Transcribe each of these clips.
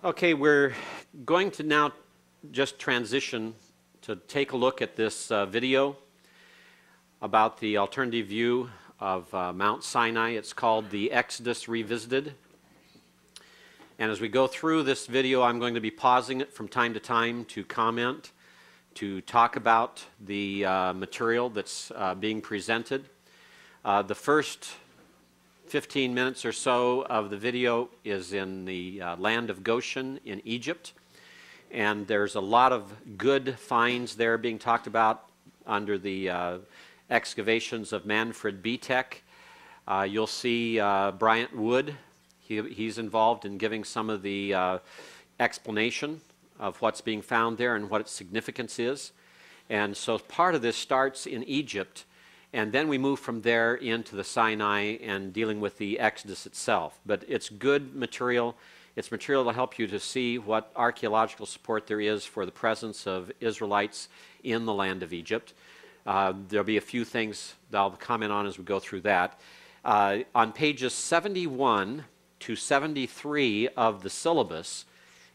Okay, we're going to now just transition to take a look at this video about the alternative view of Mount Sinai. It's called The Exodus Revisited. And as we go through this video, I'm going to be pausing it from time to time to comment, to talk about the material that's being presented. The first 15 minutes or so of the video is in the land of Goshen in Egypt, and there's a lot of good finds there being talked about under the excavations of Manfred Betek. You'll see Bryant Wood. He's involved in giving some of the explanation of what's being found there and what its significance is. And so part of this starts in Egypt, and then we move from there into the Sinai and dealing with the Exodus itself. But it's good material. It's material to help you to see what archaeological support there is for the presence of Israelites in the land of Egypt. There'll be a few things that I'll comment on as we go through that. On pages 71 to 73 of the syllabus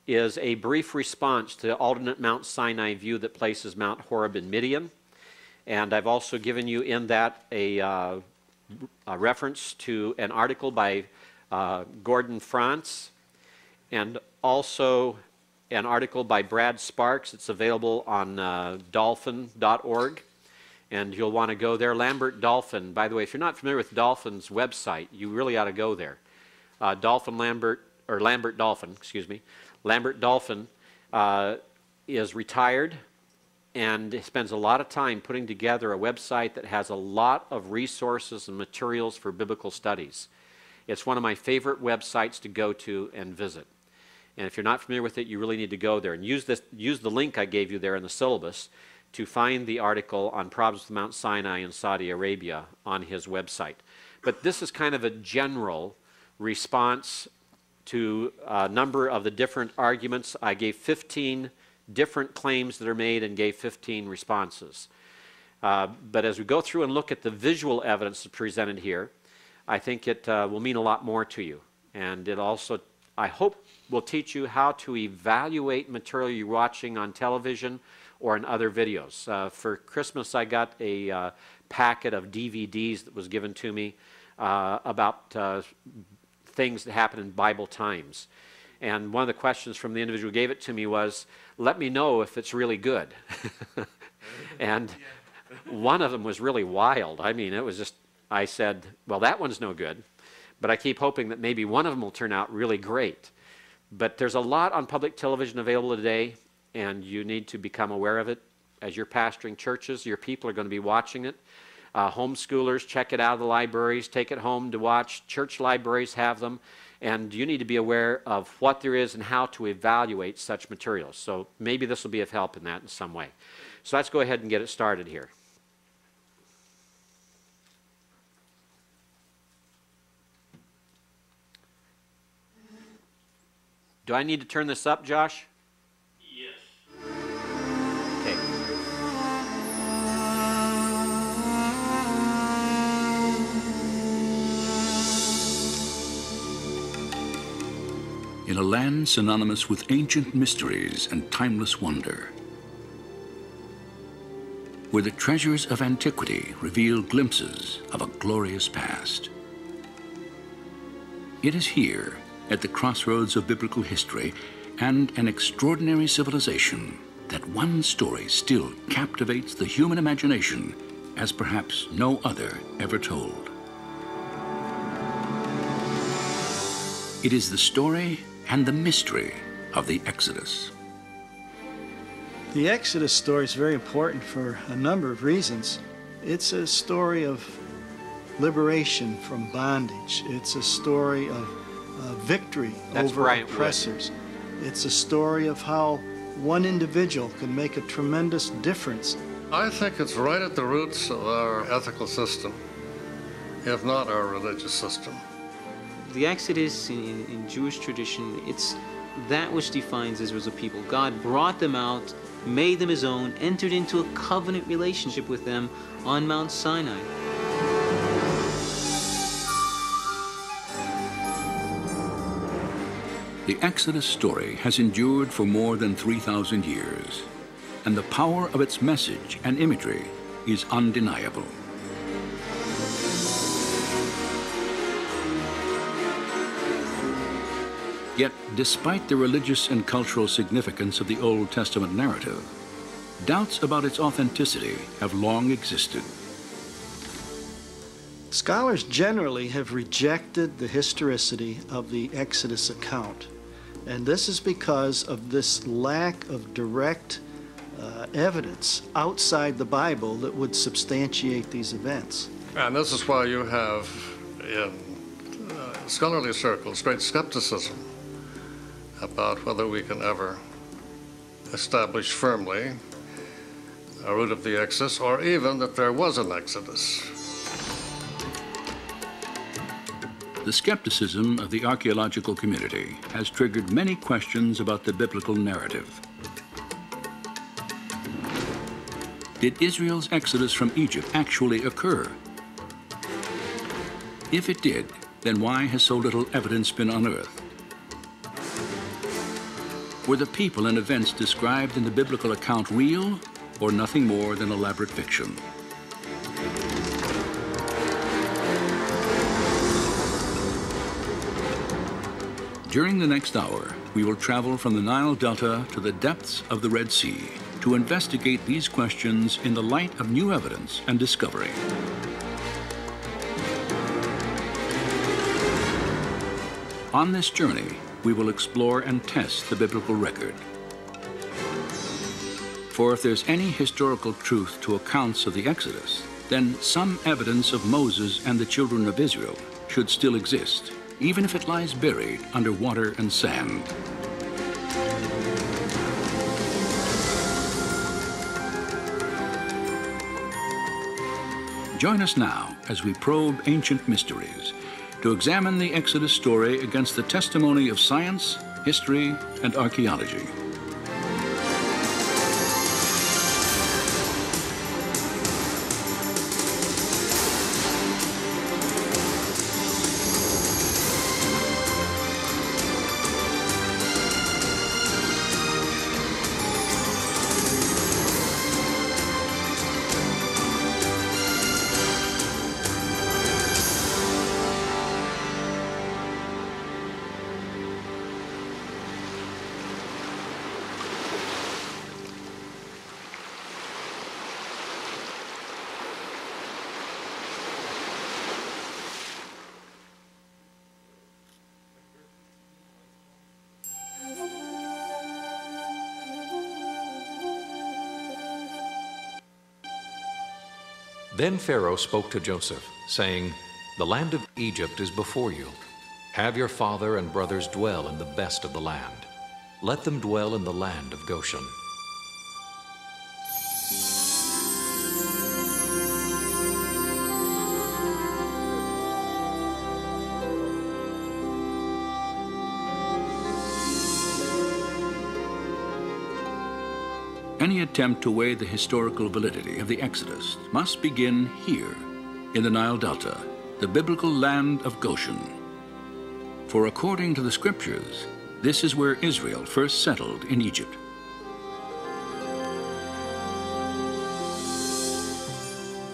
is a brief response to the alternate Mount Sinai view that places Mount Horeb in Midian. And I've also given you in that a reference to an article by Gordon France, and also an article by Brad Sparks. It's available on dolphin.org, and you'll want to go there. Lambert Dolphin, by the way, if you're not familiar with Dolphin's website, you really ought to go there. Lambert Dolphin, Lambert Dolphin is retired and spends a lot of time putting together a website that has a lot of resources and materials for biblical studies. It's one of my favorite websites to go to and visit. And if you're not familiar with it, you really need to go there and use the link I gave you there in the syllabus to find the article on problems with Mount Sinai in Saudi Arabia on his website. But this is kind of a general response to a number of the different arguments. I gave 15 different claims that are made and gave 15 responses. But as we go through and look at the visual evidence presented here, I think it will mean a lot more to you. And it also, I hope, will teach you how to evaluate material you're watching on television or in other videos. For Christmas, I got a packet of DVDs that was given to me about things that happen in Bible times. And one of the questions from the individual who gave it to me was, let me know if it's really good. And one of them was really wild. I mean, it was just, I said, well, that one's no good. But I keep hoping that maybe one of them will turn out really great. But there's a lot on public television available today, and you need to become aware of it. As you're pastoring churches, your people are going to be watching it. Homeschoolers, check it out of the libraries, take it home to watch. Church libraries have them. And you need to be aware of what there is and how to evaluate such materials. So maybe this will be of help in that in some way. So let's go ahead and get it started here. Do I need to turn this up, Josh? Yes. Okay. In a land synonymous with ancient mysteries and timeless wonder, where the treasures of antiquity reveal glimpses of a glorious past. It is here, at the crossroads of biblical history and an extraordinary civilization, that one story still captivates the human imagination as perhaps no other ever told. It is the story and the mystery of the Exodus. The Exodus story is very important for a number of reasons. It's a story of liberation from bondage. It's a story of victory over oppressors. It's a story of how one individual can make a tremendous difference. I think it's right at the roots of our ethical system, if not our religious system. The Exodus in Jewish tradition, it's that which defines Israel as a people. God brought them out, made them his own, entered into a covenant relationship with them on Mount Sinai. The Exodus story has endured for more than 3,000 years, and the power of its message and imagery is undeniable. Yet, despite the religious and cultural significance of the Old Testament narrative, doubts about its authenticity have long existed. Scholars generally have rejected the historicity of the Exodus account, and this is because of this lack of direct evidence outside the Bible that would substantiate these events. And this is why you have in scholarly circles great skepticism about whether we can ever establish firmly a root of the Exodus, or even that there was an Exodus. The skepticism of the archaeological community has triggered many questions about the biblical narrative. Did Israel's exodus from Egypt actually occur? If it did, then why has so little evidence been unearthed? Were the people and events described in the biblical account real, or nothing more than elaborate fiction? During the next hour, we will travel from the Nile Delta to the depths of the Red Sea to investigate these questions in the light of new evidence and discovery. On this journey, we will explore and test the biblical record. For if there's any historical truth to accounts of the Exodus, then some evidence of Moses and the children of Israel should still exist, even if it lies buried under water and sand. Join us now as we probe ancient mysteries to examine the Exodus story against the testimony of science, history, and archaeology. Then Pharaoh spoke to Joseph, saying, "The land of Egypt is before you. Have your father and brothers dwell in the best of the land. Let them dwell in the land of Goshen." Any attempt to weigh the historical validity of the Exodus must begin here, in the Nile Delta, the biblical land of Goshen. For according to the scriptures, this is where Israel first settled in Egypt.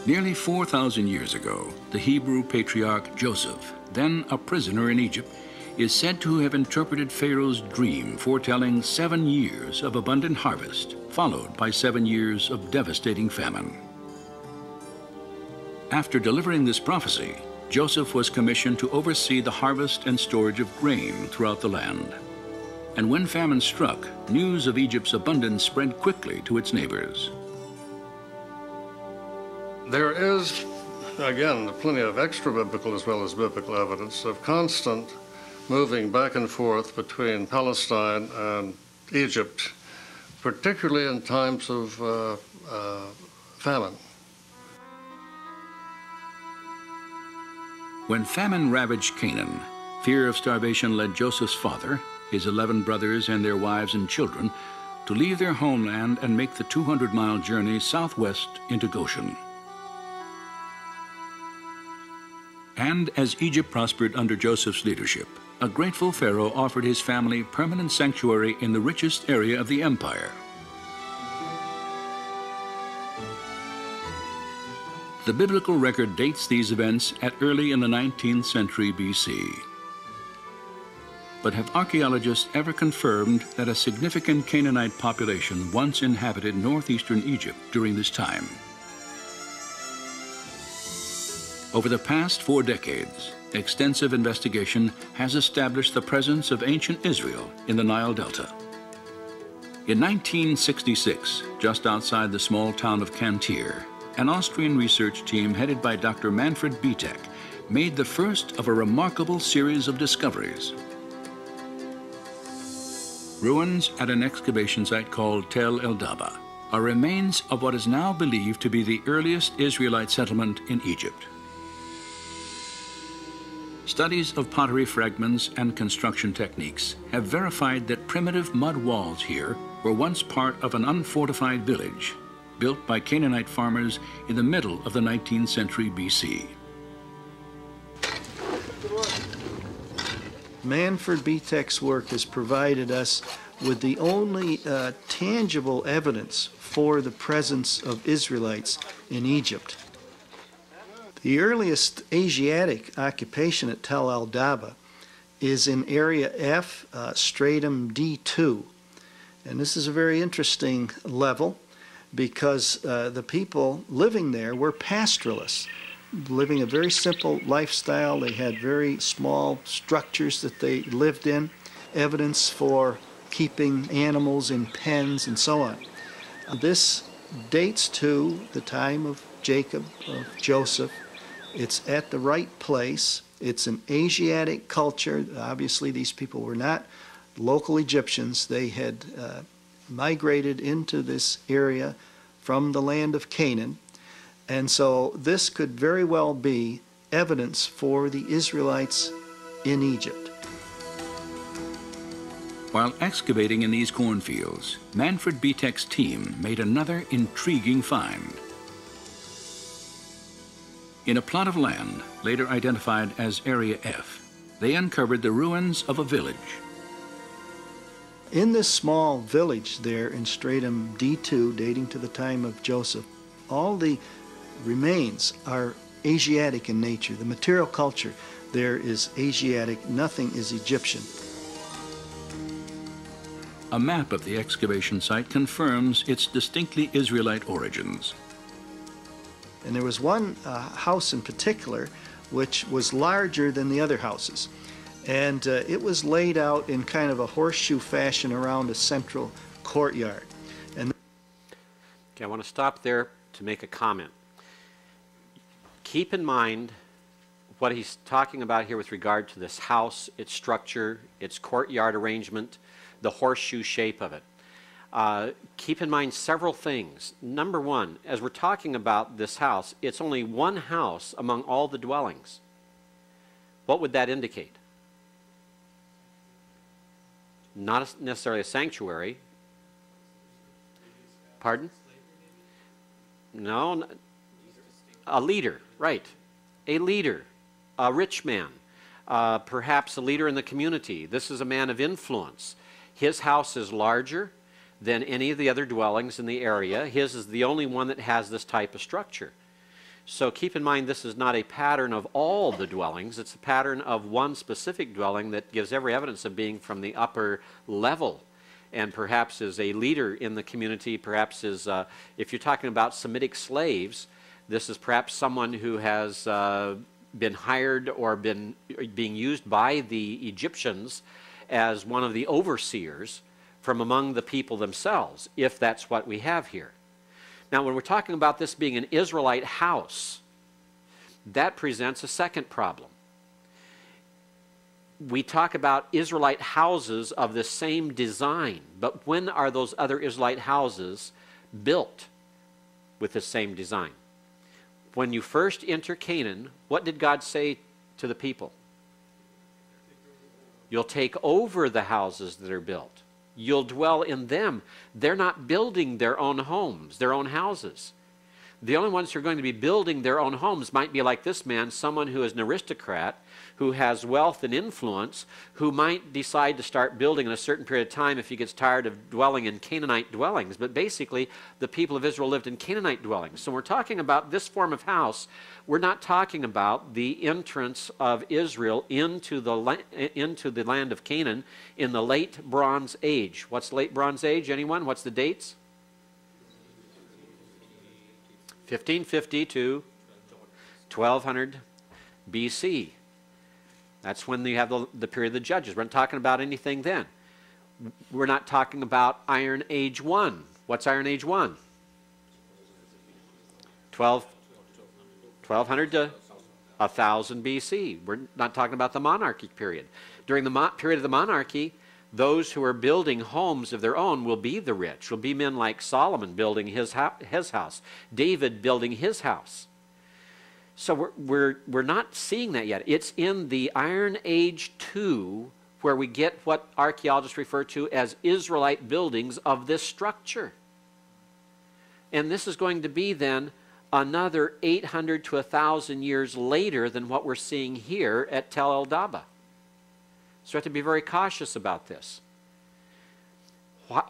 Nearly 4,000 years ago, the Hebrew patriarch Joseph, then a prisoner in Egypt, is said to have interpreted Pharaoh's dream foretelling 7 years of abundant harvest, followed by 7 years of devastating famine. After delivering this prophecy, Joseph was commissioned to oversee the harvest and storage of grain throughout the land. And when famine struck, news of Egypt's abundance spread quickly to its neighbors. There is, again, plenty of extra-biblical as well as biblical evidence of constant moving back and forth between Palestine and Egypt, particularly in times of famine. When famine ravaged Canaan, fear of starvation led Joseph's father, his 11 brothers and their wives and children, to leave their homeland and make the 200-mile journey southwest into Goshen. And as Egypt prospered under Joseph's leadership, a grateful pharaoh offered his family permanent sanctuary in the richest area of the empire. The biblical record dates these events at early in the 19th century BC. But have archaeologists ever confirmed that a significant Canaanite population once inhabited northeastern Egypt during this time? Over the past 4 decades, extensive investigation has established the presence of ancient Israel in the Nile Delta. In 1966, just outside the small town of Cantir, an Austrian research team headed by Dr. Manfred Bietek made the first of a remarkable series of discoveries. Ruins at an excavation site called Tel El Daba are remains of what is now believed to be the earliest Israelite settlement in Egypt. Studies of pottery fragments and construction techniques have verified that primitive mud walls here were once part of an unfortified village built by Canaanite farmers in the middle of the 19th century BC. Manfred Bietek's work has provided us with the only tangible evidence for the presence of Israelites in Egypt. The earliest Asiatic occupation at Tel El Daba is in Area F, Stratum D2. And this is a very interesting level because the people living there were pastoralists, living a very simple lifestyle. They had very small structures that they lived in, evidence for keeping animals in pens and so on. This dates to the time of Jacob, of Joseph. It's at the right place. It's an Asiatic culture. Obviously, these people were not local Egyptians. They had migrated into this area from the land of Canaan. And so this could very well be evidence for the Israelites in Egypt. While excavating in these cornfields, Manfred Bietek's team made another intriguing find. In a plot of land, later identified as Area F, they uncovered the ruins of a village. In this small village there in Stratum D2, dating to the time of Joseph, all the remains are Asiatic in nature. The material culture there is Asiatic, nothing is Egyptian. A map of the excavation site confirms its distinctly Israelite origins. And there was one house in particular which was larger than the other houses. And it was laid out in kind of a horseshoe fashion around a central courtyard. And okay, I want to stop there to make a comment. Keep in mind what he's talking about here with regard to this house, its structure, its courtyard arrangement, the horseshoe shape of it. Keep in mind several things. Number one, as we're talking about this house, it's only one house among all the dwellings. What would that indicate? Not necessarily a sanctuary. Pardon? No, a leader, right. A leader, a rich man, perhaps a leader in the community. This is a man of influence. His house is larger than any of the other dwellings in the area. His is the only one that has this type of structure. So keep in mind this is not a pattern of all the dwellings. It's a pattern of one specific dwelling that gives every evidence of being from the upper level and perhaps is a leader in the community, perhaps is, if you're talking about Semitic slaves, this is perhaps someone who has been hired or being used by the Egyptians as one of the overseers from among the people themselves, if that's what we have here. Now, when we're talking about this being an Israelite house, that presents a second problem. We talk about Israelite houses of the same design, but when are those other Israelite houses built with the same design? When you first enter Canaan, what did God say to the people? You'll take over the houses that are built. You'll dwell in them. They're not building their own homes, their own houses. The only ones who are going to be building their own homes might be like this man, someone who is an aristocrat, who has wealth and influence, who might decide to start building in a certain period of time if he gets tired of dwelling in Canaanite dwellings. But basically, the people of Israel lived in Canaanite dwellings. So we're talking about this form of house. We're not talking about the entrance of Israel into the land of Canaan in the late Bronze Age. What's late Bronze Age? Anyone? What's the dates? 1550 to 1200 BC. That's when you have the period of the Judges. We're not talking about anything then. We're not talking about Iron Age 1. What's Iron Age 1? 1200 to 1000 BC. We're not talking about the monarchy period. During the period of the monarchy, those who are building homes of their own will be the rich. Will be men like Solomon building his house, David building his house. So we're not seeing that yet. It's in the Iron Age 2 where we get what archaeologists refer to as Israelite buildings of this structure. And this is going to be then another 800 to 1,000 years later than what we're seeing here at Tel el-Daba. So we have to be very cautious about this.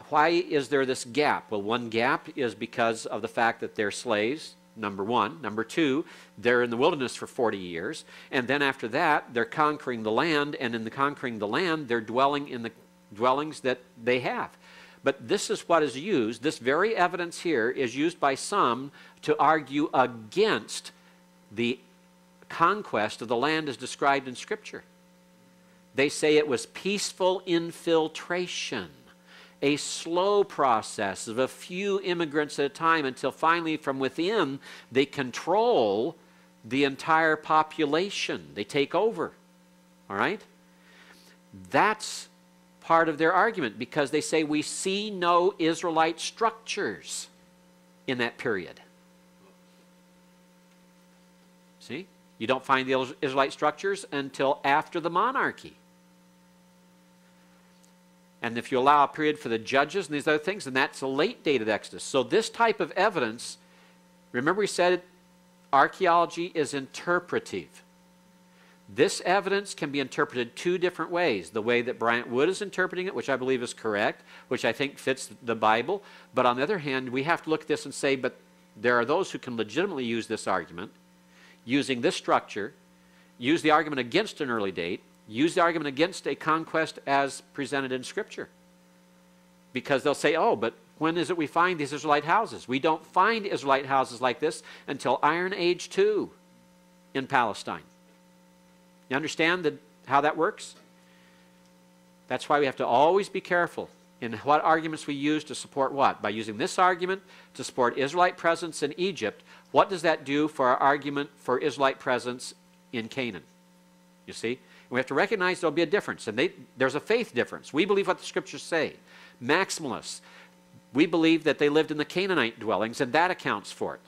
Why is there this gap? Well, one gap is because of the fact that they're slaves, number one. Number two, they're in the wilderness for 40 years. And then after that, they're conquering the land. And in the conquering the land, they're dwelling in the dwellings that they have. But this is what is used. This very evidence here is used by some to argue against the conquest of the land as described in Scripture. They say it was peaceful infiltration, a slow process of a few immigrants at a time until finally from within they control the entire population. They take over. All right? That's part of their argument because they say we see no Israelite structures in that period. See? You don't find the Israelite structures until after the monarchy. And if you allow a period for the Judges and these other things, then that's a late dated Exodus. So this type of evidence, remember we said archaeology is interpretive. This evidence can be interpreted two different ways. The way that Bryant Wood is interpreting it, which I believe is correct, which I think fits the Bible. But on the other hand, we have to look at this and say, but there are those who can legitimately use this argument, using this structure, use the argument against an early date, use the argument against a conquest as presented in Scripture. Because they'll say, oh, but when is it we find these Israelite houses? We don't find Israelite houses like this until Iron Age 2 in Palestine. You understand how that works? That's why we have to always be careful in what arguments we use to support what. By using this argument to support Israelite presence in Egypt, what does that do for our argument for Israelite presence in Canaan? You see? We have to recognize there'll be a difference, and there's a faith difference. We believe what the Scriptures say. Maximalists, we believe that they lived in the Canaanite dwellings, and that accounts for it.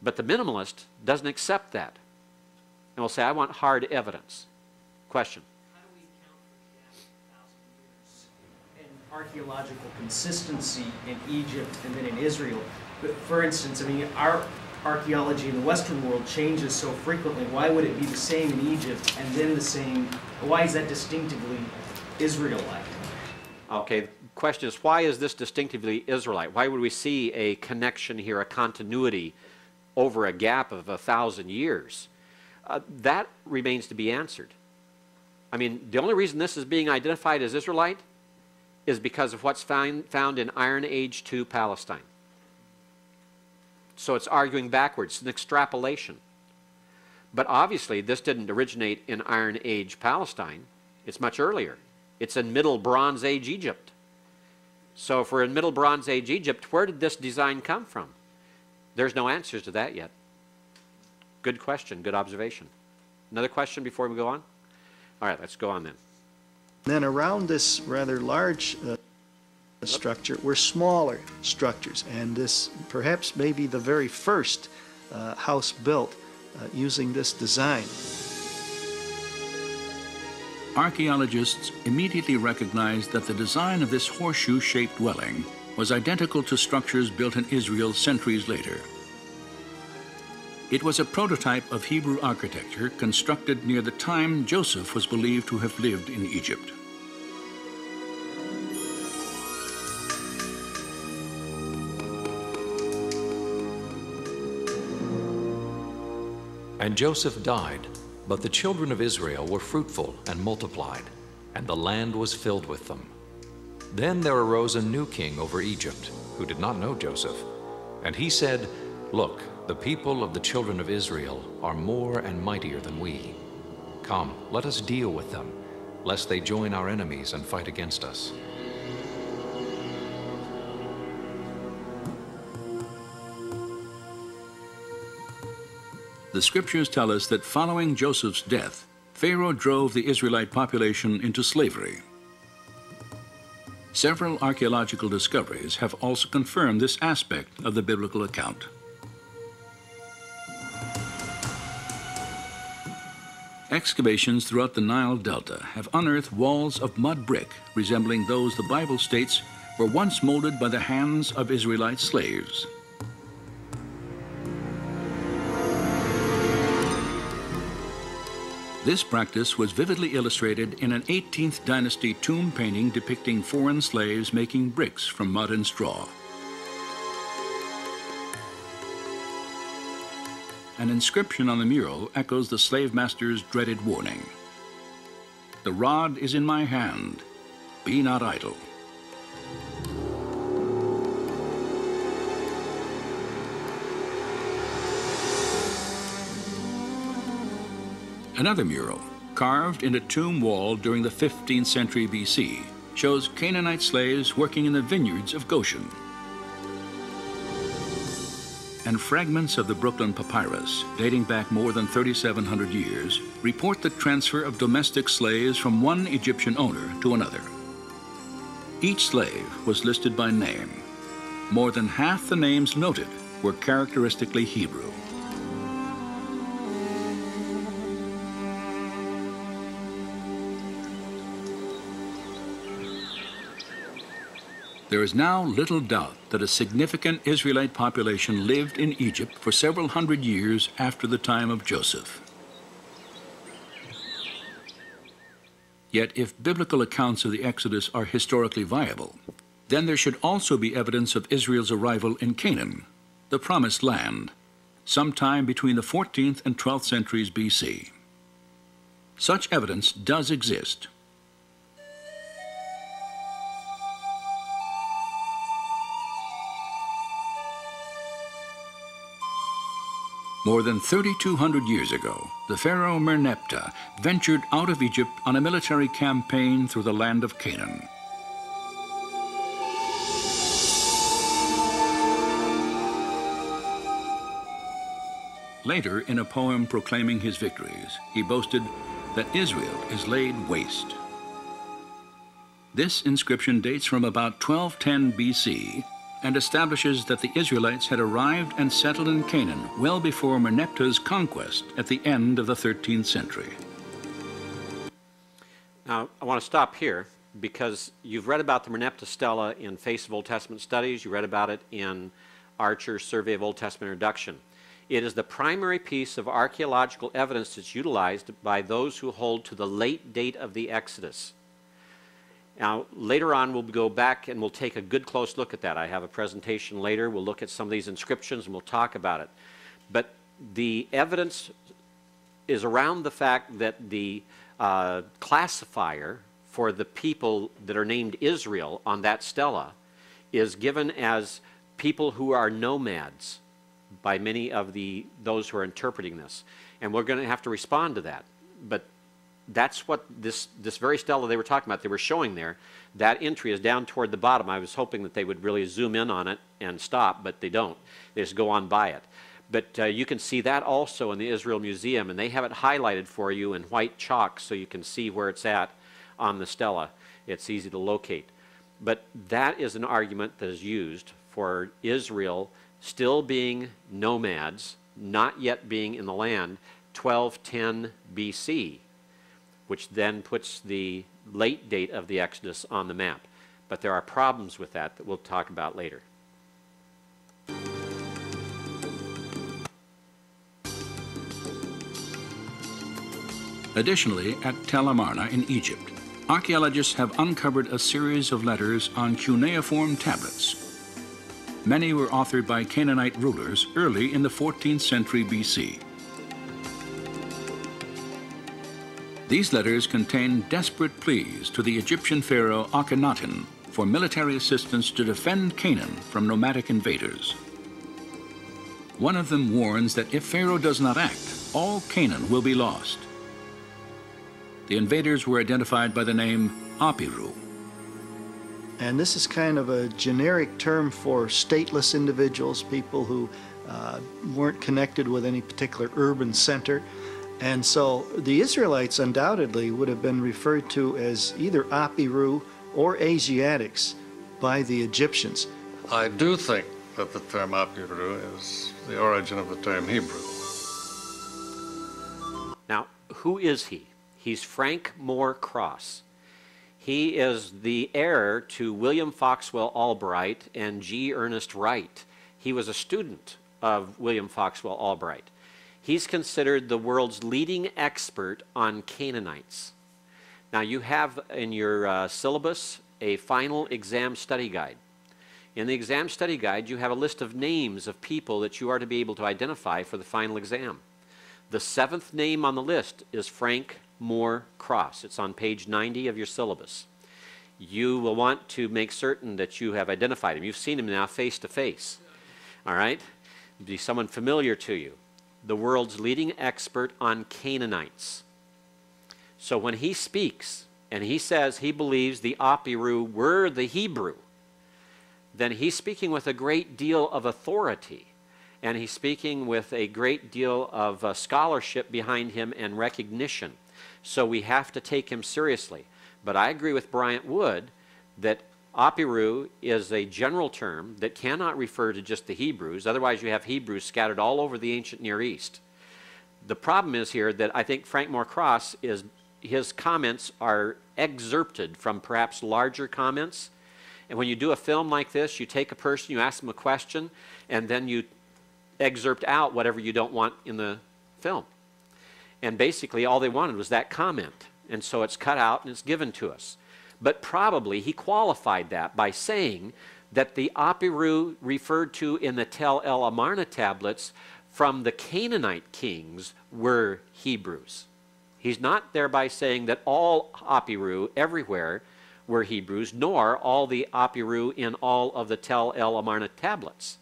But the minimalist doesn't accept that, and will say, I want hard evidence. Question? How do we account for the gap of 1,000 years in archaeological consistency in Egypt and then in Israel? But for instance, I mean, our archaeology in the Western world changes so frequently. Why would it be the same in Egypt and then the same? Why is that distinctively Israelite? Okay, the question is, why is this distinctively Israelite? Why would we see a connection here, a continuity over a gap of 1,000 years? That remains to be answered. I mean, the only reason this is being identified as Israelite is because of what's found in Iron Age 2 Palestine. So it's arguing backwards, it's an extrapolation. But obviously, this didn't originate in Iron Age Palestine. It's much earlier. It's in Middle Bronze Age Egypt. So if we're in Middle Bronze Age Egypt, where did this design come from? There's no answers to that yet. Good question, good observation. Another question before we go on? All right, let's go on then. Then around this rather large structure were smaller structures, and this perhaps may be the very first house built using this design. Archaeologists immediately recognized that the design of this horseshoe-shaped dwelling was identical to structures built in Israel centuries later. It was a prototype of Hebrew architecture constructed near the time Joseph was believed to have lived in Egypt. And Joseph died, but the children of Israel were fruitful and multiplied, and the land was filled with them. Then there arose a new king over Egypt, who did not know Joseph. And he said, "Look, the people of the children of Israel are more and mightier than we. Come, let us deal with them, lest they join our enemies and fight against us." The scriptures tell us that following Joseph's death, Pharaoh drove the Israelite population into slavery. Several archaeological discoveries have also confirmed this aspect of the biblical account. Excavations throughout the Nile Delta have unearthed walls of mud brick resembling those the Bible states were once molded by the hands of Israelite slaves. This practice was vividly illustrated in an 18th dynasty tomb painting depicting foreign slaves making bricks from mud and straw. An inscription on the mural echoes the slave master's dreaded warning. "The rod is in my hand, be not idle." Another mural, carved in a tomb wall during the 15th century BC, shows Canaanite slaves working in the vineyards of Goshen. And fragments of the Brooklyn Papyrus, dating back more than 3,700 years, report the transfer of domestic slaves from one Egyptian owner to another. Each slave was listed by name. More than half the names noted were characteristically Hebrew. There is now little doubt that a significant Israelite population lived in Egypt for several hundred years after the time of Joseph. Yet if biblical accounts of the Exodus are historically viable, then there should also be evidence of Israel's arrival in Canaan, the Promised Land, sometime between the 14th and 12th centuries BC. Such evidence does exist. More than 3,200 years ago, the pharaoh Merneptah ventured out of Egypt on a military campaign through the land of Canaan. Later, in a poem proclaiming his victories, he boasted that Israel is laid waste. This inscription dates from about 1210 BC and establishes that the Israelites had arrived and settled in Canaan well before Merneptah's conquest at the end of the 13th century. Now, I want to stop here because you've read about the Merneptah Stela in Face of Old Testament Studies. You read about it in Archer's Survey of Old Testament Introduction. It is the primary piece of archaeological evidence that's utilized by those who hold to the late date of the Exodus. Now, later on, we'll go back and we'll take a good close look at that. I have a presentation later. We'll look at some of these inscriptions and we'll talk about it. But the evidence is around the fact that the classifier for the people that are named Israel on that stela is given as people who are nomads by many of those who are interpreting this. And we're going to have to respond to that. But that's what this very stela they were talking about, they were showing there. That entry is down toward the bottom. I was hoping that they would really zoom in on it and stop, but they don't. They just go on by it. But you can see that also in the Israel Museum, and they have it highlighted for you in white chalk so you can see where it's at on the stela. It's easy to locate. But that is an argument that is used for Israel still being nomads, not yet being in the land, 1210 BC. Which then puts the late date of the Exodus on the map. But there are problems with that we'll talk about later. Additionally, at Tel Amarna in Egypt, archaeologists have uncovered a series of letters on cuneiform tablets. Many were authored by Canaanite rulers early in the 14th century BC. These letters contain desperate pleas to the Egyptian pharaoh Akhenaten for military assistance to defend Canaan from nomadic invaders. One of them warns that if Pharaoh does not act, all Canaan will be lost. The invaders were identified by the name Apiru. And this is kind of a generic term for stateless individuals, people who weren't connected with any particular urban center. And so the Israelites undoubtedly would have been referred to as either Apiru or Asiatics by the Egyptians. I do think that the term Apiru is the origin of the term Hebrew. Now, who is he? He's Frank Moore Cross. He is the heir to William Foxwell Albright and G. Ernest Wright. He was a student of William Foxwell Albright. He's considered the world's leading expert on Canaanites. Now, you have in your syllabus a final exam study guide. In the exam study guide, you have a list of names of people that you are to be able to identify for the final exam. The 7th name on the list is Frank Moore Cross. It's on page 90 of your syllabus. You will want to make certain that you have identified him. You've seen him now face to face. All right? Be someone familiar to you. The world's leading expert on Canaanites. So when he speaks and he says he believes the Apiru were the Hebrew, then he's speaking with a great deal of authority, and he's speaking with a great deal of scholarship behind him and recognition. So we have to take him seriously. But I agree with Bryant Wood that Apiru is a general term that cannot refer to just the Hebrews. Otherwise, you have Hebrews scattered all over the ancient Near East. The problem is here that I think Frank Moore Cross his comments are excerpted from perhaps larger comments. And when you do a film like this, you take a person, you ask them a question, and then you excerpt out whatever you don't want in the film. And basically all they wanted was that comment. And so it's cut out and it's given to us. But probably he qualified that by saying that the Apiru referred to in the Tel El Amarna tablets from the Canaanite kings were Hebrews. He's not thereby saying that all Apiru everywhere were Hebrews, nor all the Apiru in all of the Tel El Amarna tablets.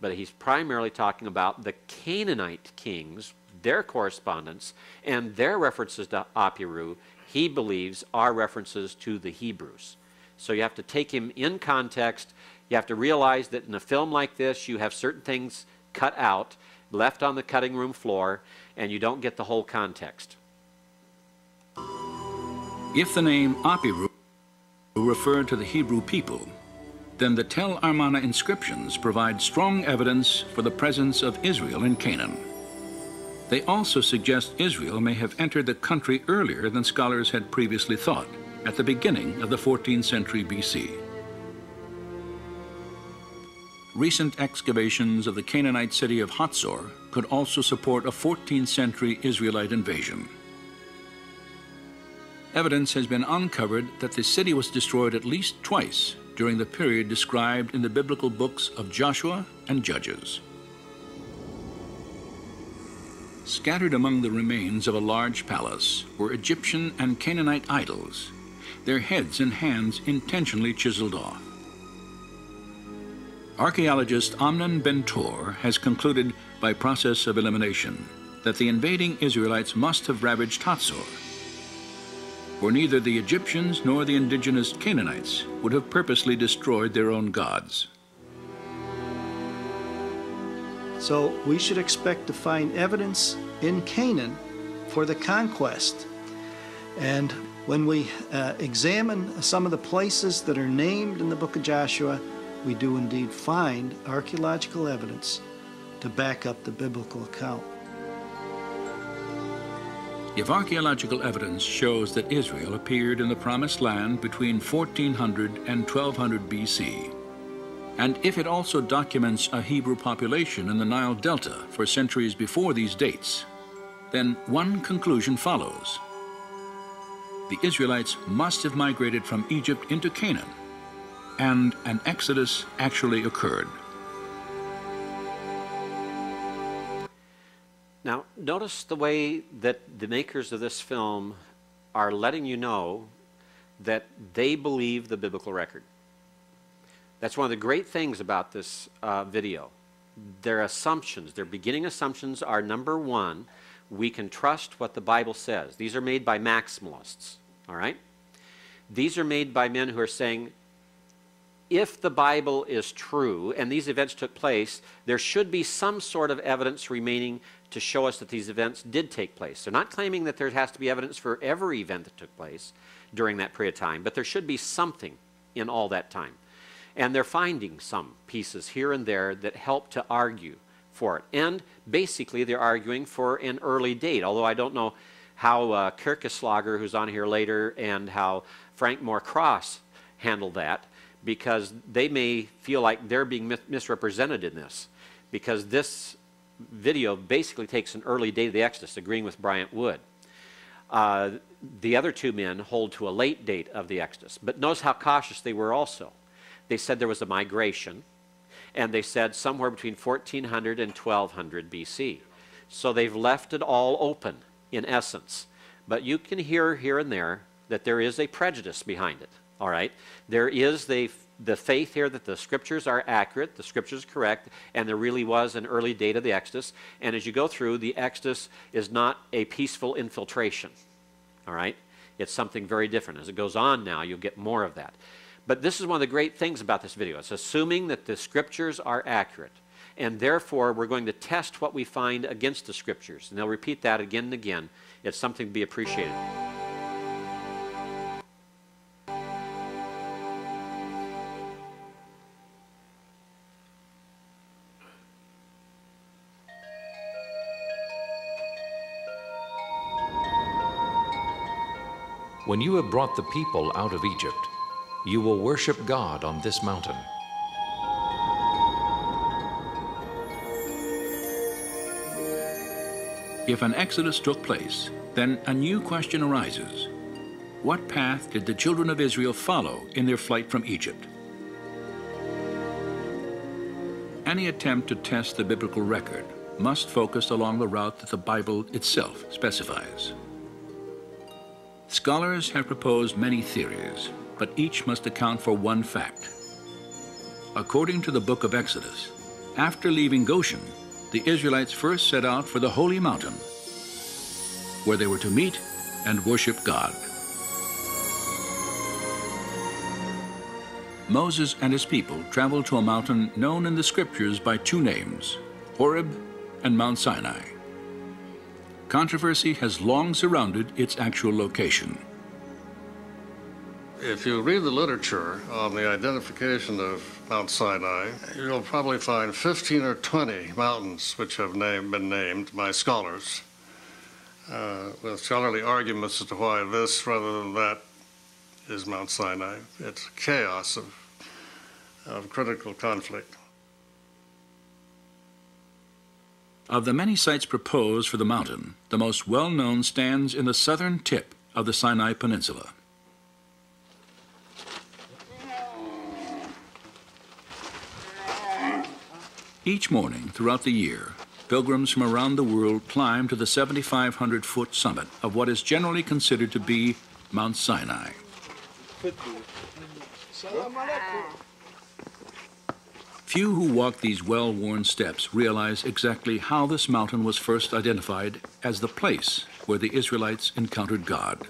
But he's primarily talking about the Canaanite kings, their correspondence, and their references to Apiru, he believes, are references to the Hebrews. So you have to take him in context. You have to realize that in a film like this, you have certain things cut out, left on the cutting room floor, and you don't get the whole context. If the name Apiru referred to the Hebrew people, then the Tel Amarna inscriptions provide strong evidence for the presence of Israel in Canaan. They also suggest Israel may have entered the country earlier than scholars had previously thought, at the beginning of the 14th century BC. Recent excavations of the Canaanite city of Hatzor could also support a 14th century Israelite invasion. Evidence has been uncovered that the city was destroyed at least twice during the period described in the biblical books of Joshua and Judges. Scattered among the remains of a large palace were Egyptian and Canaanite idols, their heads and hands intentionally chiseled off. Archaeologist Amnon Ben-Tor has concluded by process of elimination that the invading Israelites must have ravaged Hatzor, for neither the Egyptians nor the indigenous Canaanites would have purposely destroyed their own gods. So we should expect to find evidence in Canaan for the conquest. And when we examine some of the places that are named in the book of Joshua, we do indeed find archaeological evidence to back up the biblical account. If archaeological evidence shows that Israel appeared in the Promised Land between 1400 and 1200 BC, and if it also documents a Hebrew population in the Nile Delta for centuries before these dates, then one conclusion follows. The Israelites must have migrated from Egypt into Canaan, and an exodus actually occurred. Now, notice the way that the makers of this film are letting you know that they believe the biblical record. That's one of the great things about this video. Their assumptions, their beginning assumptions are, number one, we can trust what the Bible says. These are made by maximalists, all right? These are made by men who are saying, if the Bible is true and these events took place, there should be some sort of evidence remaining to show us that these events did take place. They're not claiming that there has to be evidence for every event that took place during that period of time, but there should be something in all that time. And they're finding some pieces here and there that help to argue for it. And basically they're arguing for an early date, although I don't know how Kierkegaard, who's on here later, and how Frank Moore Cross handled that, because they may feel like they're being misrepresented in this, because this video basically takes an early date of the Exodus, agreeing with Bryant Wood. The other two men hold to a late date of the Exodus. But notice how cautious they were also. They said there was a migration, and they said somewhere between 1400 and 1200 BC. So they've left it all open, in essence. But you can hear here and there that there is a prejudice behind it, all right? There is the faith here that the Scriptures are accurate, the Scriptures are correct, and there really was an early date of the Exodus. And as you go through, the Exodus is not a peaceful infiltration, all right? It's something very different. As it goes on now, you'll get more of that. But this is one of the great things about this video. It's assuming that the Scriptures are accurate. And therefore, we're going to test what we find against the Scriptures. And they'll repeat that again and again. It's something to be appreciated. When you have brought the people out of Egypt, you will worship God on this mountain. If an exodus took place, then a new question arises. What path did the children of Israel follow in their flight from Egypt? Any attempt to test the biblical record must focus along the route that the Bible itself specifies. Scholars have proposed many theories, but each must account for one fact. According to the book of Exodus, after leaving Goshen, the Israelites first set out for the holy mountain, where they were to meet and worship God. Moses and his people traveled to a mountain known in the Scriptures by two names, Horeb and Mount Sinai. Controversy has long surrounded its actual location. If you read the literature on the identification of Mount Sinai, you'll probably find 15 or 20 mountains which have been named by scholars, with scholarly arguments as to why this rather than that is Mount Sinai. It's chaos of critical conflict. Of the many sites proposed for the mountain, the most well-known stands in the southern tip of the Sinai Peninsula. Each morning throughout the year, pilgrims from around the world climb to the 7,500-foot summit of what is generally considered to be Mount Sinai. Few who walk these well-worn steps realize exactly how this mountain was first identified as the place where the Israelites encountered God.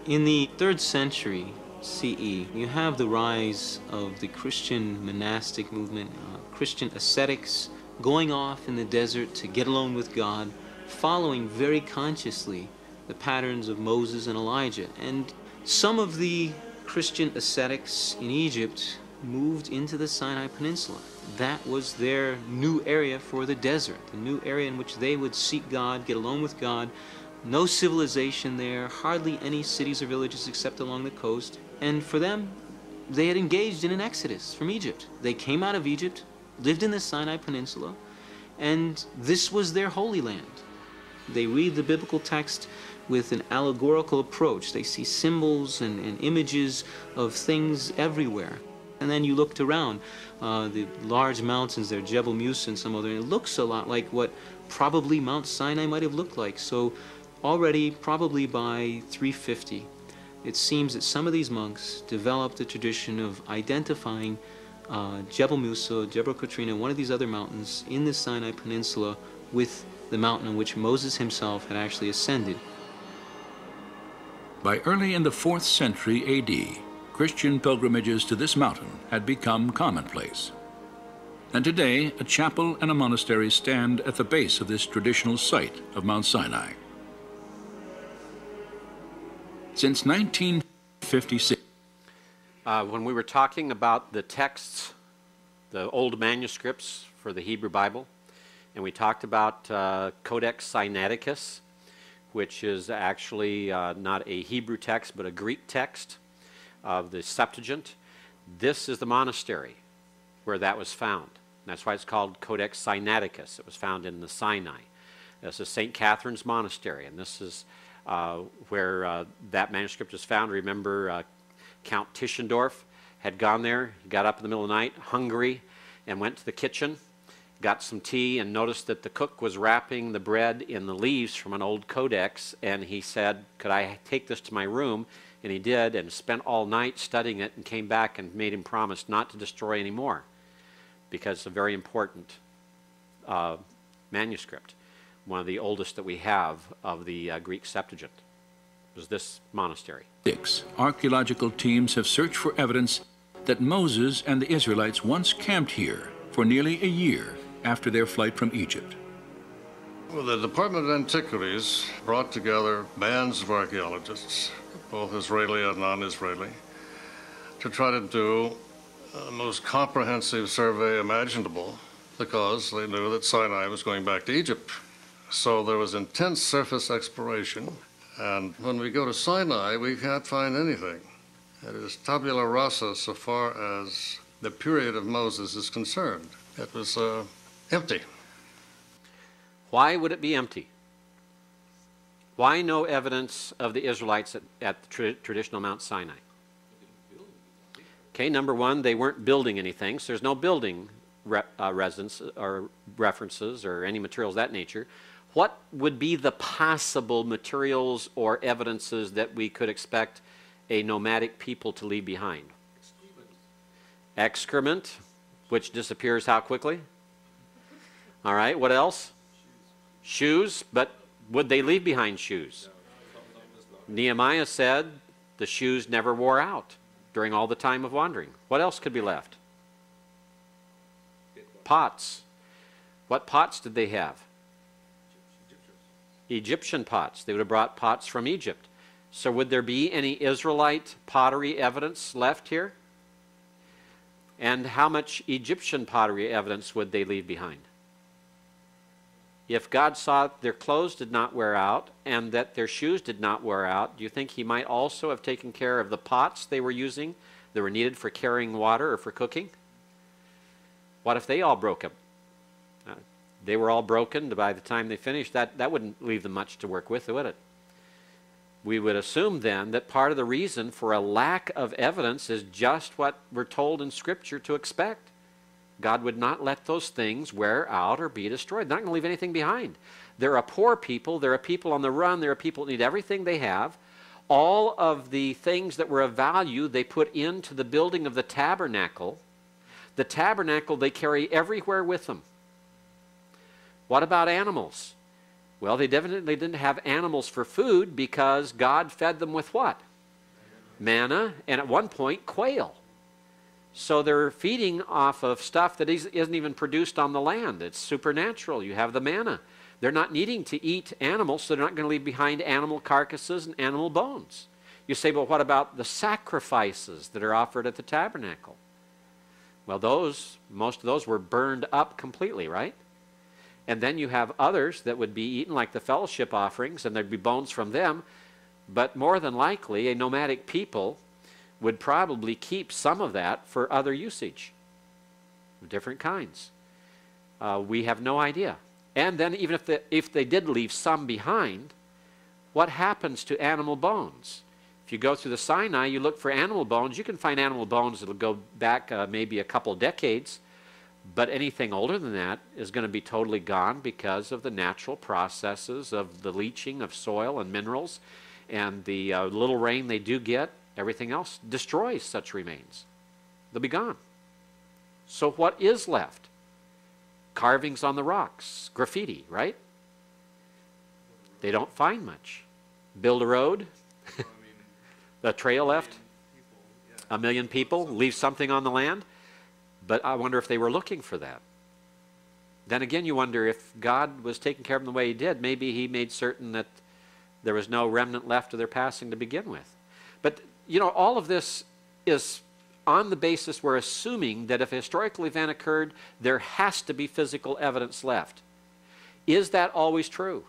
In the 3rd century CE, you have the rise of the Christian monastic movement, Christian ascetics going off in the desert to get alone with God, following very consciously the patterns of Moses and Elijah. And some of the Christian ascetics in Egypt moved into the Sinai Peninsula. That was their new area for the desert, the new area in which they would seek God, get alone with God. No civilization there, hardly any cities or villages except along the coast. And for them, they had engaged in an exodus from Egypt. They came out of Egypt, lived in the Sinai Peninsula, and this was their holy land. They read the biblical text with an allegorical approach. They see symbols and images of things everywhere. And then you looked around, the large mountains there, Jebel Musa and some other, and it looks a lot like what probably Mount Sinai might have looked like. So already, probably by 350, it seems that some of these monks developed a tradition of identifying Jebel Musa, Jebel Katrina, one of these other mountains in the Sinai Peninsula with the mountain on which Moses himself had actually ascended. By early in the 4th century A.D., Christian pilgrimages to this mountain had become commonplace. And today, a chapel and a monastery stand at the base of this traditional site of Mount Sinai. Since 1956, when we were talking about the texts, the old manuscripts for the Hebrew Bible, and we talked about Codex Sinaiticus, which is actually not a Hebrew text but a Greek text of the Septuagint. This is the monastery where that was found. And that's why it's called Codex Sinaiticus. It was found in the Sinai. This is St. Catherine's Monastery, and this is where that manuscript is found. Remember, Count Tischendorf had gone there. He got up in the middle of the night, hungry, and went to the kitchen, got some tea, and noticed that the cook was wrapping the bread in the leaves from an old codex, and he said, "Could I take this to my room?" And he did, and spent all night studying it, and came back and made him promise not to destroy any more, because it's a very important manuscript, one of the oldest that we have of the Greek Septuagint. It was this monastery. Archaeological teams have searched for evidence that Moses and the Israelites once camped here for nearly a year after their flight from Egypt. Well, the Department of Antiquities brought together bands of archaeologists, both Israeli and non-Israeli, to try to do the most comprehensive survey imaginable, because they knew that Sinai was going back to Egypt. So there was intense surface exploration, and when we go to Sinai, we can't find anything. It is tabula rasa so far as the period of Moses is concerned. It was empty. Why would it be empty? Why no evidence of the Israelites at the traditional Mount Sinai? Okay, number one, they weren't building anything, so there's no building residence or references or any materials of that nature. What would be the possible materials or evidences that we could expect a nomadic people to leave behind? Excrement, which disappears how quickly? All right, what else? Shoes, but would they leave behind shoes? Nehemiah said the shoes never wore out during all the time of wandering. What else could be left? Pots. What pots did they have? Egyptian pots. They would have brought pots from Egypt. So would there be any Israelite pottery evidence left here? And how much Egyptian pottery evidence would they leave behind? If God saw that their clothes did not wear out and that their shoes did not wear out, do you think he might also have taken care of the pots they were using that were needed for carrying water or for cooking? What if they all broke up? They were all broken by the time they finished. That wouldn't leave them much to work with, would it? We would assume then that part of the reason for a lack of evidence is just what we're told in Scripture to expect. God would not let those things wear out or be destroyed. They're not going to leave anything behind. They're a poor people. They're a people on the run. They're a people that need everything they have. All of the things that were of value they put into the building of the tabernacle. The tabernacle they carry everywhere with them. What about animals? Well, they definitely didn't have animals for food because God fed them with what? Manna, and at one point, quail. So they're feeding off of stuff that isn't even produced on the land. It's supernatural. You have the manna. They're not needing to eat animals, so they're not going to leave behind animal carcasses and animal bones. You say, well, what about the sacrifices that are offered at the tabernacle? Well, most of those were burned up completely, right? And then you have others that would be eaten, like the fellowship offerings, and there'd be bones from them. But more than likely, a nomadic people would probably keep some of that for other usage of different kinds. We have no idea. And then even if they did leave some behind, what happens to animal bones? If you go through the Sinai, you look for animal bones, you can find animal bones that'll go back maybe a couple decades, but anything older than that is going to be totally gone because of the natural processes of the leaching of soil and minerals, and the little rain they do get, everything else destroys such remains. They'll be gone. So what is left? Carvings on the rocks, graffiti, right? They don't find much. Build a road, the trail left, 1 million people, leave something on the land. But I wonder if they were looking for that. Then again, you wonder if God was taking care of them the way he did. Maybe he made certain that there was no remnant left of their passing to begin with. But, you know, all of this is on the basis we're assuming that if a historical event occurred, there has to be physical evidence left. Is that always true?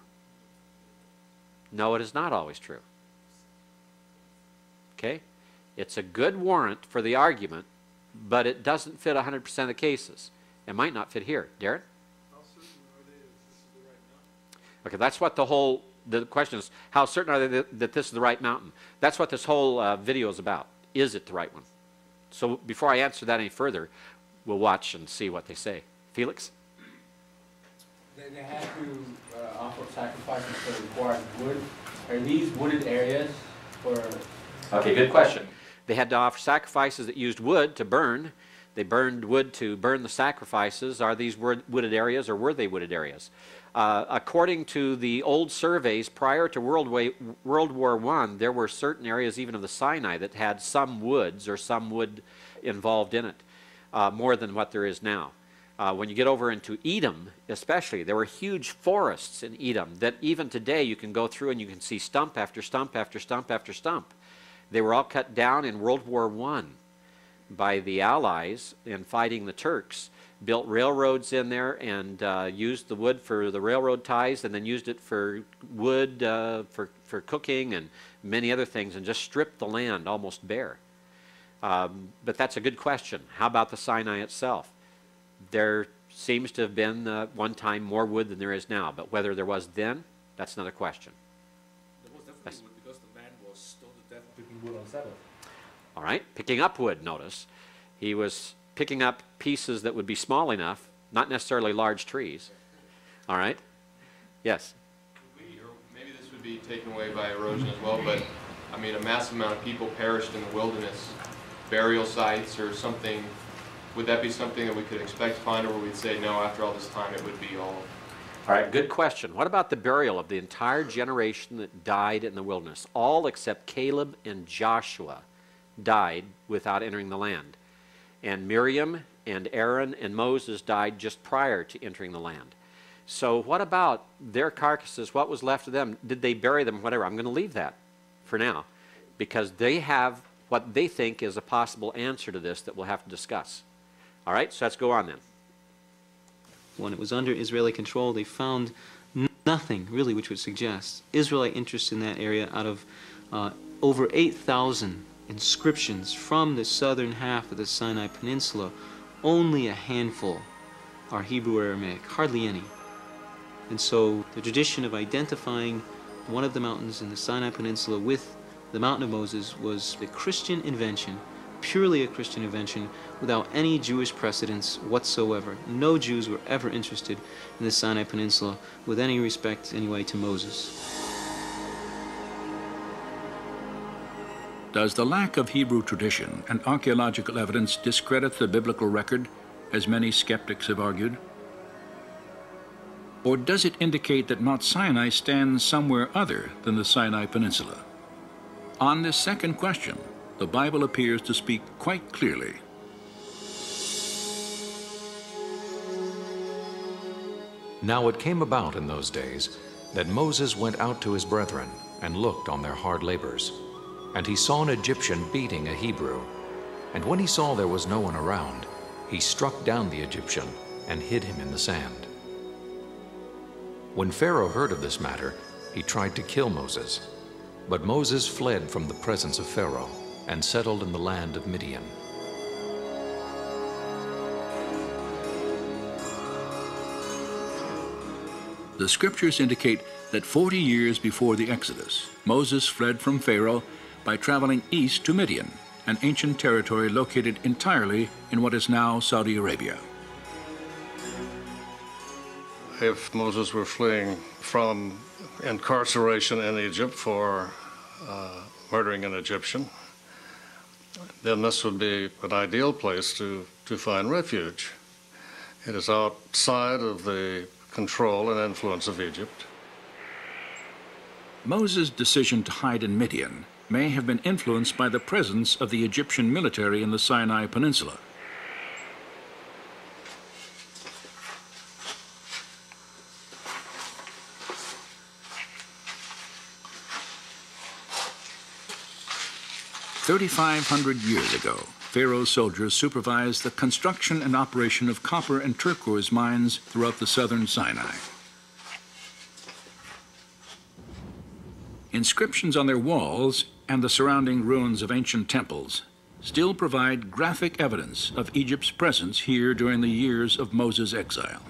No, it is not always true. Okay? It's a good warrant for the argument, but it doesn't fit 100% of the cases. It might not fit here. Darren? How certain are they that this is the right mountain? Okay, that's what the question is, how certain are they that this is the right mountain? That's what this whole video is about. Is it the right one? So before I answer that any further, we'll watch and see what they say. Felix? They had to offer sacrifices that required wood. Are these wooded areas or? Okay, good question. They had to offer sacrifices that used wood to burn. They burned wood to burn the sacrifices. Are these wooded areas, or were they wooded areas? According to the old surveys prior to World War I, there were certain areas even of the Sinai that had some woods or some wood involved in it, more than what there is now. When you get over into Edom, especially, there were huge forests in Edom that even today you can go through and you can see stump after stump after stump after stump. They were all cut down in World War I by the Allies in fighting the Turks, built railroads in there and used the wood for the railroad ties, and then used it for wood for cooking and many other things, and just stripped the land almost bare. But that's a good question. How about the Sinai itself? There seems to have been one time more wood than there is now, but whether there was then, that's another question. There was definitely wood because the man was stoned to death picking wood on Sabbath. All right, picking up wood, notice. He was picking up pieces that would be small enough, not necessarily large trees. All right? Yes? Maybe this would be taken away by erosion as well, but I mean, a massive amount of people perished in the wilderness, burial sites or something. Would that be something that we could expect to find, or would we say, no, after all this time, it would be all? All right, good question. What about the burial of the entire generation that died in the wilderness? All except Caleb and Joshua died without entering the land. And Miriam and Aaron and Moses died just prior to entering the land. So what about their carcasses? What was left of them? Did they bury them? Whatever. I'm going to leave that for now, because they have what they think is a possible answer to this that we'll have to discuss. All right, so let's go on then. When it was under Israeli control, they found nothing really which would suggest Israelite interest in that area. Out of over 8,000 inscriptions from the southern half of the Sinai Peninsula, only a handful are Hebrew or Aramaic, hardly any. And so the tradition of identifying one of the mountains in the Sinai Peninsula with the Mountain of Moses was a Christian invention, purely a Christian invention, without any Jewish precedence whatsoever. No Jews were ever interested in the Sinai Peninsula with any respect, anyway, to Moses. Does the lack of Hebrew tradition and archaeological evidence discredit the biblical record, as many skeptics have argued? Or does it indicate that Mount Sinai stands somewhere other than the Sinai Peninsula? On this second question, the Bible appears to speak quite clearly. Now it came about in those days that Moses went out to his brethren and looked on their hard labors. And he saw an Egyptian beating a Hebrew. And when he saw there was no one around, he struck down the Egyptian and hid him in the sand. When Pharaoh heard of this matter, he tried to kill Moses. But Moses fled from the presence of Pharaoh and settled in the land of Midian. The scriptures indicate that 40 years before the Exodus, Moses fled from Pharaoh by traveling east to Midian, an ancient territory located entirely in what is now Saudi Arabia. If Moses were fleeing from incarceration in Egypt for murdering an Egyptian, then this would be an ideal place to find refuge. It is outside of the control and influence of Egypt. Moses' decision to hide in Midian may have been influenced by the presence of the Egyptian military in the Sinai Peninsula. "3,500 years ago, Pharaoh's soldiers supervised the construction and operation of copper and turquoise mines throughout the southern Sinai. Inscriptions on their walls and the surrounding ruins of ancient temples still provide graphic evidence of Egypt's presence here during the years of Moses' exile.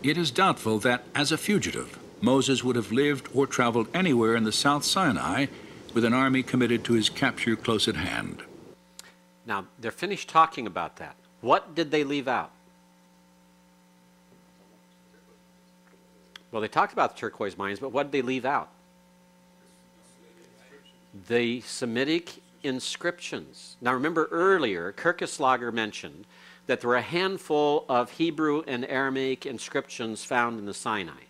It is doubtful that, as a fugitive, Moses would have lived or traveled anywhere in the South Sinai with an army committed to his capture close at hand. Now, they're finished talking about that. What did they leave out? Well, they talked about the turquoise mines, but what did they leave out? The Semitic inscriptions. Now, remember earlier, Kirkeslager mentioned that there were a handful of Hebrew and Aramaic inscriptions found in the Sinai,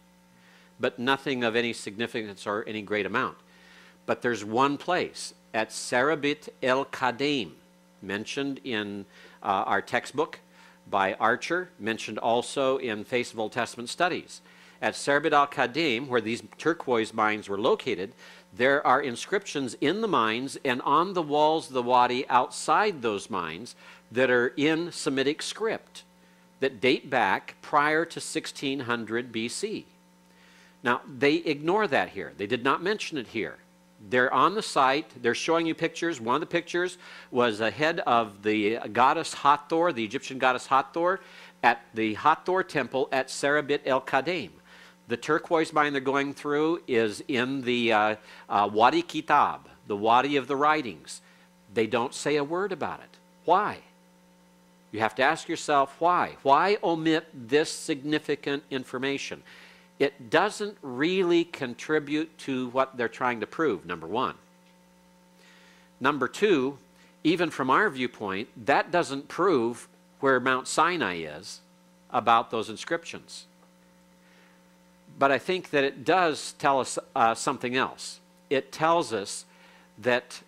but nothing of any significance or any great amount. But there's one place at Semitic el-Qadim, mentioned in our textbook by Archer, mentioned also in Face of Old Testament Studies. At Semitic el-Qadim, where these turquoise mines were located, there are inscriptions in the mines and on the walls of the wadi outside those mines that are in Semitic script that date back prior to 1600 BC. Now, they ignore that here. They did not mention it here. They're on the site. They're showing you pictures. One of the pictures was a head of the goddess Hathor, the Egyptian goddess Hathor, at the Hathor temple at Semitic el-Qadim. The turquoise mine they're going through is in the Wadi Kitab, the Wadi of the Writings. They don't say a word about it. Why? You have to ask yourself why. Why omit this significant information? It doesn't really contribute to what they're trying to prove, number one. Number two, even from our viewpoint, that doesn't prove where Mount Sinai is about those inscriptions. But I think that it does tell us something else. It tells us that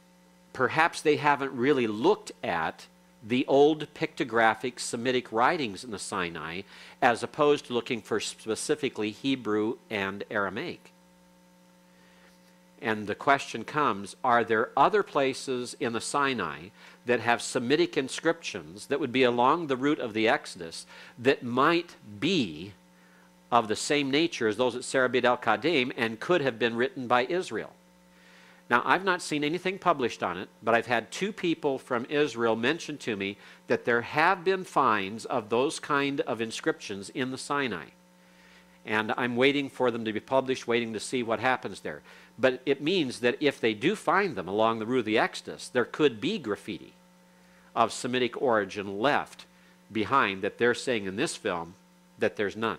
perhaps they haven't really looked at the old pictographic Semitic writings in the Sinai as opposed to looking for specifically Hebrew and Aramaic. And the question comes, are there other places in the Sinai that have Semitic inscriptions that would be along the route of the Exodus that might be of the same nature as those at Semitic el-Qadim and could have been written by Israel? Now, I've not seen anything published on it, but I've had two people from Israel mention to me that there have been finds of those kind of inscriptions in the Sinai. And I'm waiting for them to be published, waiting to see what happens there. But it means that if they do find them along the route of the Exodus, there could be graffiti of Semitic origin left behind that they're saying in this film that there's none.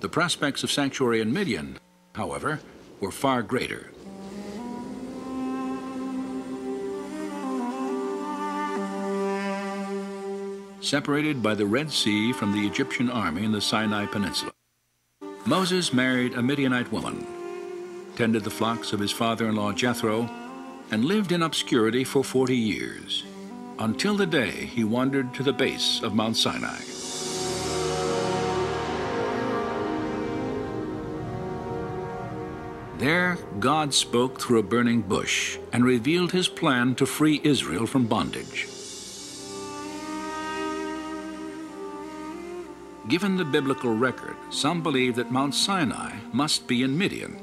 The prospects of sanctuary in Midian, however, were far greater. Separated by the Red Sea from the Egyptian army in the Sinai Peninsula, Moses married a Midianite woman, tended the flocks of his father-in-law Jethro, and lived in obscurity for 40 years, until the day he wandered to the base of Mount Sinai. There, God spoke through a burning bush and revealed his plan to free Israel from bondage. Given the biblical record, some believe that Mount Sinai must be in Midian.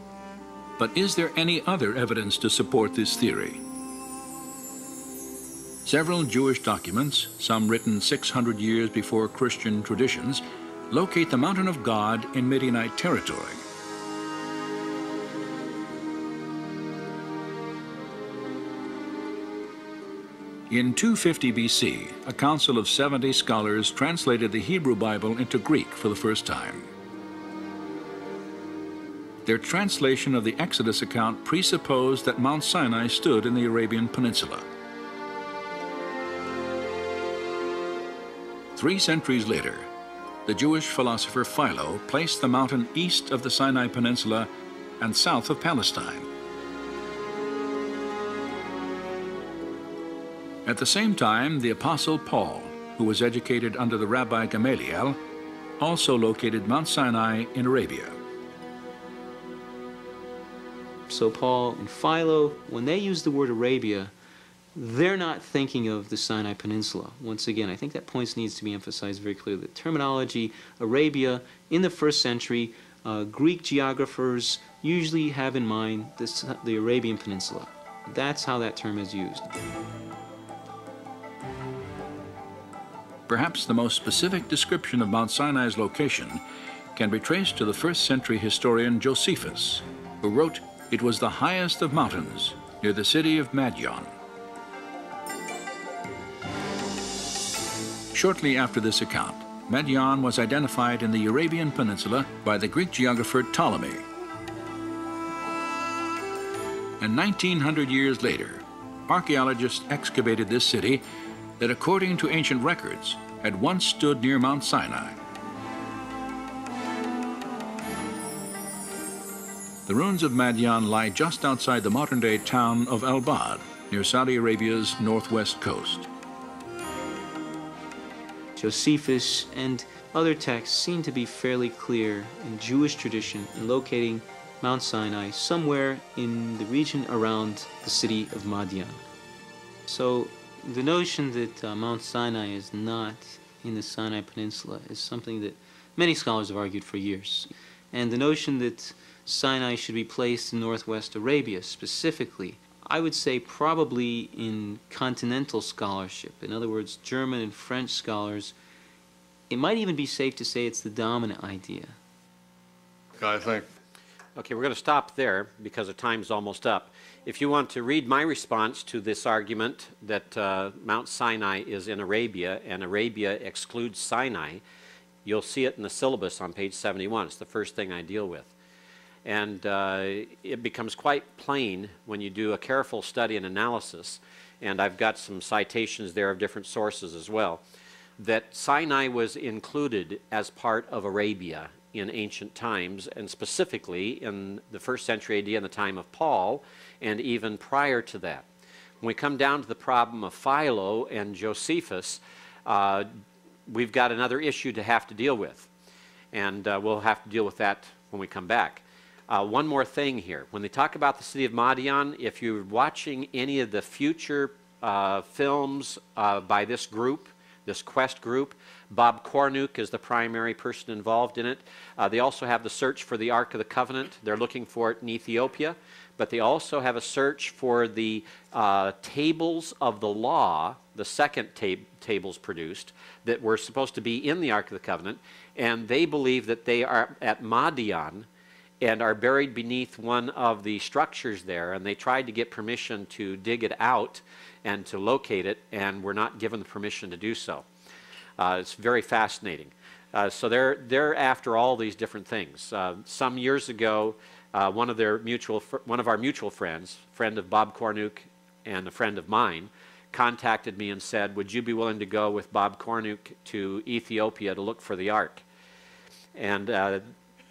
But is there any other evidence to support this theory? Several Jewish documents, some written 600 years before Christian traditions, locate the mountain of God in Midianite territory. In 250 BC, a council of 70 scholars translated the Hebrew Bible into Greek for the first time. Their translation of the Exodus account presupposed that Mount Sinai stood in the Arabian Peninsula. 3 centuries later, the Jewish philosopher Philo placed the mountain east of the Sinai Peninsula and south of Palestine. At the same time, the Apostle Paul, who was educated under the Rabbi Gamaliel, also located Mount Sinai in Arabia. So Paul and Philo, when they use the word Arabia, they're not thinking of the Sinai Peninsula. Once again, I think that point needs to be emphasized very clearly. The terminology, Arabia, in the first century, Greek geographers usually have in mind the Arabian Peninsula. That's how that term is used. Perhaps the most specific description of Mount Sinai's location can be traced to the first-century historian Josephus, who wrote, "It was the highest of mountains, near the city of Madian." Shortly after this account, Madian was identified in the Arabian Peninsula by the Greek geographer Ptolemy. And 1900 years later, archaeologists excavated this city that, according to ancient records, had once stood near Mount Sinai. The ruins of Madian lie just outside the modern-day town of Al-Bad, near Saudi Arabia's northwest coast. Josephus and other texts seem to be fairly clear in Jewish tradition in locating Mount Sinai somewhere in the region around the city of Madian. So the notion that Mount Sinai is not in the Sinai Peninsula is something that many scholars have argued for years. And the notion that Sinai should be placed in northwest Arabia specifically, I would say probably in continental scholarship, in other words, German and French scholars, it might even be safe to say it's the dominant idea. I think. Okay, we're going to stop there because the time's almost up. If you want to read my response to this argument that Mount Sinai is in Arabia and Arabia excludes Sinai, you'll see it in the syllabus on page 71. It's the first thing I deal with. And it becomes quite plain when you do a careful study and analysis, and I've got some citations there of different sources as well, that Sinai was included as part of Arabia in ancient times, and specifically in the 1st century AD in the time of Paul, and even prior to that. When we come down to the problem of Philo and Josephus, we've got another issue to have to deal with, and we'll have to deal with that when we come back. One more thing here. When they talk about the city of Madian, if you're watching any of the future films by this group, this quest group, Bob Cornuke is the primary person involved in it. They also have the search for the Ark of the Covenant. They're looking for it in Ethiopia. But they also have a search for the tables of the law, the second tables produced, that were supposed to be in the Ark of the Covenant. And they believe that they are at Madian and are buried beneath one of the structures there. And they tried to get permission to dig it out and to locate it, and were not given the permission to do so. It's very fascinating. So they're after all these different things. Some years ago, one of our mutual friends, friend of Bob Cornuke and a friend of mine, contacted me and said, would you be willing to go with Bob Cornuke to Ethiopia to look for the Ark? And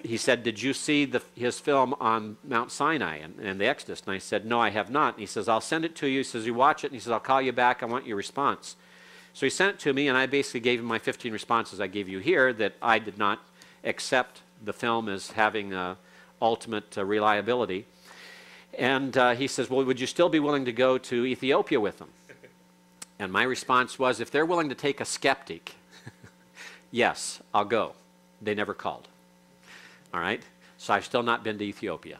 he said, did you see his film on Mount Sinai and the Exodus? And I said, no, I have not. And he says, I'll send it to you. He says, you watch it. And he says, I'll call you back. I want your response. So he sent it to me, and I basically gave him my 15 responses I gave you here, that I did not accept the film as having ultimate reliability. And he says, well, would you still be willing to go to Ethiopia with them? And my response was, if they're willing to take a skeptic, yes, I'll go. They never called. All right? So I've still not been to Ethiopia.